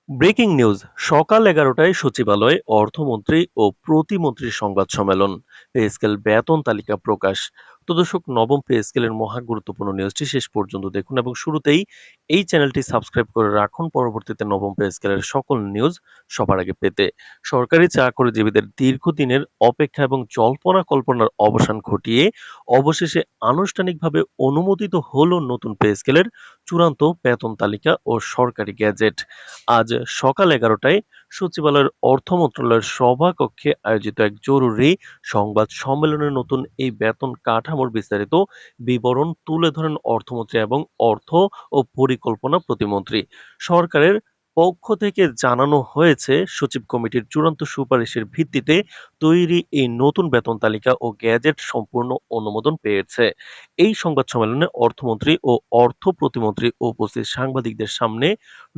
Breaking news সকাল 11টায় সচিবালয়ে অর্থমন্ত্রী ও প্রতিমন্ত্রীর সংবাদ সম্মেলন। পে স্কেল বেতন তালিকা প্রকাশ। তো দর্শক, নবম পে স্কেলের মহা গুরুত্বপূর্ণ নিউজটি শেষ পর্যন্ত দেখুন এবং শুরুতেই এই চ্যানেলটি সাবস্ক্রাইব করে রাখুন পরবর্তীতে নবম পে স্কেলের সকল নিউজ সবার আগে পেতে। সরকারি চাকরিজীবীদের দীর্ঘদিনের অপেক্ষা এবং জল্পনা কল্পনার অবসান ঘটিয়ে অবশেষে আনুষ্ঠানিকভাবে অনুমোদিত হলো নতুন পে স্কেলের চূড়ান্ত বেতন তালিকা ও সরকারি গ্যাজেট। আজ সকাল 11টায় সচিবালয়ের অর্থ মন্ত্রণালয়ের সভাকক্ষে আয়োজিত এক জরুরি সংবাদ সম্মেলনে নতুন এই বেতন কাঠামোর বিস্তারিত বিবরণ তুলে ধরেন অর্থমন্ত্রী এবং অর্থ ও পরিকল্পনা প্রতিমন্ত্রী। সরকারের পক্ষ থেকে জানানো হয়েছে, সচিব কমিটির চূড়ান্ত সুপারিশের ভিত্তিতে তৈরি এই নতুন বেতন তালিকা ও গ্যাজেট সম্পূর্ণ অনুমোদন পেয়েছে। এই সংবাদ সম্মেলনে অর্থমন্ত্রী ও অর্থ প্রতিমন্ত্রী উপস্থিত সাংবাদিকদের সামনে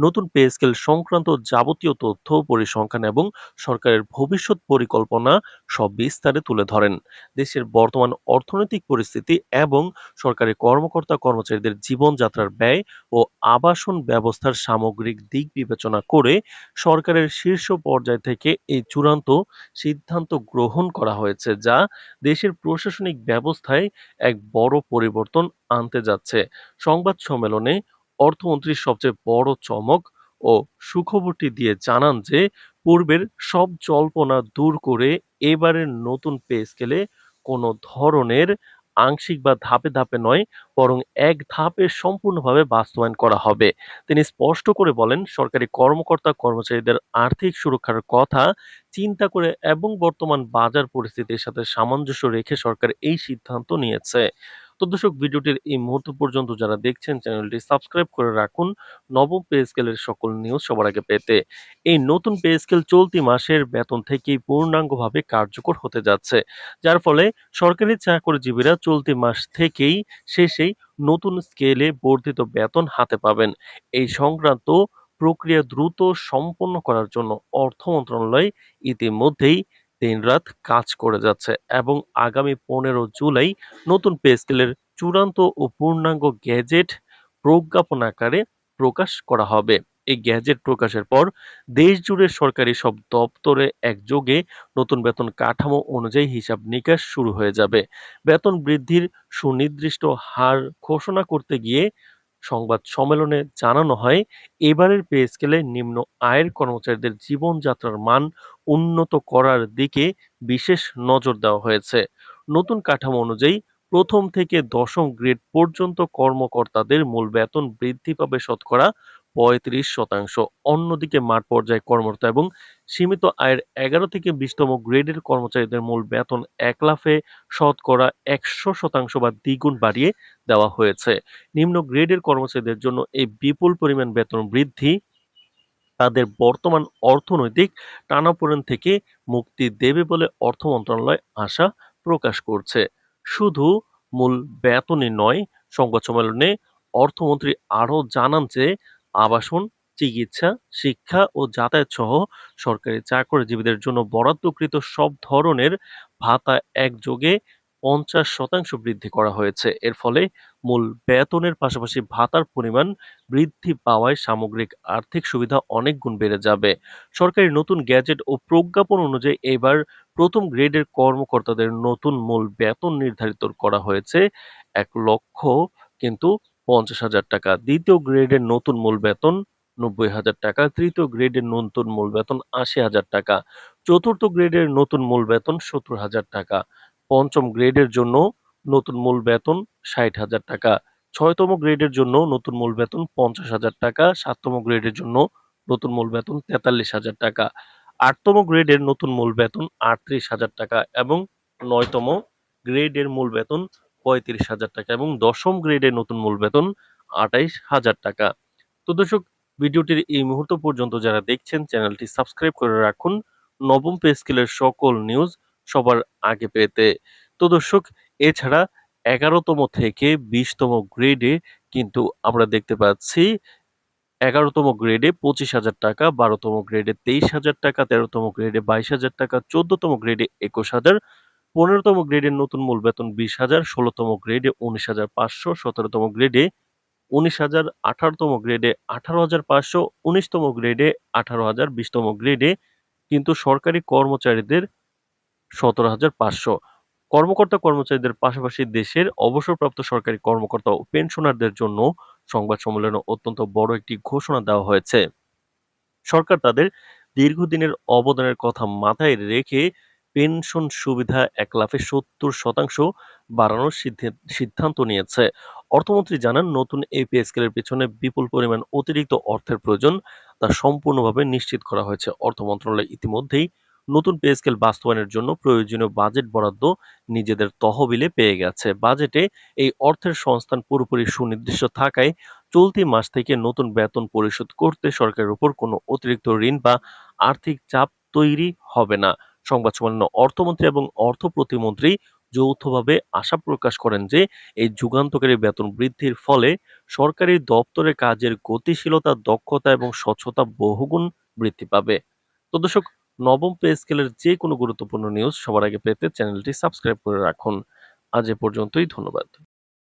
নতুন পে স্কেল সংক্রান্ত যাবতীয় তথ্য, পরিসংখ্যান এবং সরকারের ভবিষ্যৎ পরিকল্পনা সব বিস্তারে তুলে ধরেন। দেশের বর্তমান অর্থনৈতিক পরিস্থিতি এবং সরকারি কর্মকর্তা কর্মচারীদের জীবনযাত্রার ব্যয় ও আবাসন ব্যবস্থার সামগ্রিক দিক বিবেচনা করে সরকারের শীর্ষ পর্যায় থেকে এই চূড়ান্ত সিদ্ধান্ত গ্রহণ করা হয়েছে, যা দেশের প্রশাসনিক ব্যবস্থায় এক বড় পরিবর্তন আনতে যাচ্ছে। সংবাদ সম্মেলনে অর্থমন্ত্রীর সবচেয়ে বড় চমক ও সুখবরটি দিয়ে জানান যে পূর্বের সব জল্পনা দূর করে এবারের নতুন পে স্কেলে কোনো ধরনের আংশিক বা ধাপে ধাপে নয়, বরং এক ধাপে সম্পূর্ণভাবে বাস্তবায়ন করা হবে। তিনি স্পষ্ট করে বলেন, সরকারি কর্মকর্তা কর্মচারীদের আর্থিক সুরক্ষার কথা চিন্তা করে এবং বর্তমান বাজার পরিস্থিতির সাথে সামঞ্জস্য রেখে সরকার এই সিদ্ধান্ত নিয়েছে। তো দর্শক, ভিডিওটির এই মুহূর্ত পর্যন্ত যারা দেখছেন চ্যানেলটি সাবস্ক্রাইব করে রাখুন নবম পে স্কেলের সকল নিউজ সবার আগে পেতে। এই নতুন পে স্কেল চলতি মাসের বেতন থেকেই পূর্ণাঙ্গভাবে কার্যকর হতে যাচ্ছে, যার ফলে সরকারি চাকরিজীবীরা চলতি মাস থেকেই শেষেই নতুন স্কেলে বর্ধিত বেতন হাতে পাবেন। এই সংক্রান্ত প্রক্রিয়া দ্রুত সম্পন্ন করার জন্য অর্থ মন্ত্রণালয় ইতিমধ্যেই দিনরাত কাজ করে যাচ্ছে এবং আগামী 15 জুলাই নতুন পে স্কেলের চূড়ান্ত ও পূর্ণাঙ্গ গ্যাজেট প্রজ্ঞাপন আকারে প্রকাশ করা হবে। এই গ্যাজেট প্রকাশের পর দেশ জুড়ে সরকারি সব দপ্তরে একযোগে নতুন বেতন কাঠামো অনুযায়ী হিসাব নিকাশ শুরু হয়ে যাবে। বেতন বৃদ্ধির সুনির্দিষ্ট হার ঘোষণা করতে গিয়ে সংবাদ সম্মেলনে জানানো হয়, এবারের পে স্কেলে নিম্ন আয়ের কর্মচারীদের জীবনযাত্রার মান উন্নত করার দিকে বিশেষ নজর দেওয়া হয়েছে। নতুন কাঠামো অনুযায়ী প্রথম থেকে দশম গ্রেড পর্যন্ত কর্মকর্তাদের মূল বেতন বৃদ্ধি পাবে শতকরা 35%। অন্যদিকে মাঠ পর্যায়ে কর্মরত এবং সীমিত আয়ের 11 থেকে 20তম গ্রেডের কর্মচারীদের মূল বেতন এক লাফে শতকরা 100% বা দ্বিগুণ বাড়িয়ে দেওয়া হয়েছে। নিম্ন গ্রেডের কর্মচারীদের জন্য এই বিপুল পরিমাণ বেতন বৃদ্ধি তাদের বর্তমান অর্থনৈতিক টানাপোড়েন থেকে মুক্তি দেবে বলে অর্থ মন্ত্রণালয় আশা প্রকাশ করছে। শুধু মূল বেতনই নয়, সংবাদ সম্মেলনে অর্থমন্ত্রী আরও জানান যে আবাসন, চিকিৎসা, শিক্ষা ও যাতায়াত সহ সরকারি চাকরিজীবীদের জন্য বরাদ্দকৃত সব ধরনের ভাতা একযোগে 50% বৃদ্ধি করা হয়েছে। এর ফলে মূল বেতনের পাশাপাশি ভাতার পরিমাণ বৃদ্ধি পাওয়ায় সামগ্রিক আর্থিক সুবিধা অনেক গুণ বেড়ে যাবে। সরকারি নতুন গ্যাজেট ও প্রজ্ঞাপন অনুযায়ী এবার প্রথম গ্রেডের কর্মকর্তাদের নতুন মূল বেতন নির্ধারিত করা হয়েছে 1 লক্ষ কিন্তু 50,000 টাকা। দ্বিতীয় গ্রেডের নতুন মূল বেতন 90,000 টাকা, তৃতীয় গ্রেডের নতুন মূল বেতন 80,000 টাকা, চতুর্থ গ্রেডের নতুন মূল বেতন 70,000 টাকা, পঞ্চম গ্রেডের জন্য নতুন মূল বেতন 60,000 টাকা, 6তম গ্রেডের জন্য নতুন মূল বেতন 50,000 টাকা, 7তম গ্রেডের জন্য নতুন মূল বেতন 43,000 টাকা, 8তম গ্রেডের নতুন মূল বেতন 38,000 টাকা এবং 9তম গ্রেডের মূল বেতন 35,000 টাকা এবং 10ম গ্রেডের নতুন মূল বেতন 28,000 টাকা। তো দর্শক, ভিডিওটির এই মুহূর্ত পর্যন্ত যারা দেখছেন চ্যানেলটি সাবস্ক্রাইব করে রাখুন নবম পে স্কেলের সকল নিউজ সবার আগে পেতে। তো দর্শক, এছাড়া 11তম থেকে 20তম গ্রেডে কিন্তু আমরা দেখতে পাচ্ছি 11তম গ্রেডে 25,000 টাকা, 12তম গ্রেডে 23,000 টাকা, 13তম গ্রেডে 22,000 টাকা, 14তম গ্রেডে 21,000, 15তম গ্রেডের নতুন মূল বেতন 20,000, 16তম গ্রেডে 19,500, 17তম গ্রেডে 19,018তম গ্রেডে 18,500, 19তম গ্রেডে 18,000, 20তম গ্রেডে কিন্তু সরকারি কর্মচারীদের 17,500। কর্মকর্তা-কর্মচারীদের পাশাপাশি দেশের অবসরপ্রাপ্ত সরকারি কর্মকর্তা ও পেনশনারদের জন্য সংবাদ সম্মেলনে অত্যন্ত বড় একটি ঘোষণা দেওয়া হয়েছে। সরকার তাদের দীর্ঘদিনের অবদানের কথা মাথায় রেখে পেনশন সুবিধা এক লাফে 70% বাড়ানোর সিদ্ধান্ত নিয়েছে। অর্থমন্ত্রী জানান, নতুন এই পে স্কেলের পেছনে বিপুল পরিমাণ অতিরিক্ত অর্থের প্রয়োজন, তা সম্পূর্ণভাবে নিশ্চিত করা হয়েছে। অর্থ মন্ত্রণালয় ইতিমধ্যেই নতুন পে স্কেল বাস্তবায়নের জন্য প্রয়োজনীয় বাজেট বরাদ্দ নিজেদের তহবিলে পেয়ে গেছে। বাজেটে এই অর্থের সংস্থান পুরোপুরি সুনির্দিষ্ট থাকায় চলতি মাস থেকে নতুন বেতন পরিশোধ করতে সরকারের উপর কোনো অতিরিক্ত ঋণ বা আর্থিক চাপ তৈরি হবে না। সংবাদ সম্মেলনে অর্থমন্ত্রী এবং অর্থ প্রতিমন্ত্রী যৌথভাবে আশা প্রকাশ করেন যে এই যুগান্তকারী বেতন বৃদ্ধির ফলে সরকারি দপ্তরে কাজের গতিশীলতা, দক্ষতা এবং স্বচ্ছতা বহুগুণ বৃদ্ধি পাবে। তো দর্শক, নবম পে স্কেলের যে কোনো গুরুত্বপূর্ণ নিউজ সবার আগে পেতে চ্যানেলটি সাবস্ক্রাইব করে রাখুন। আজ এ পর্যন্তই, ধন্যবাদ।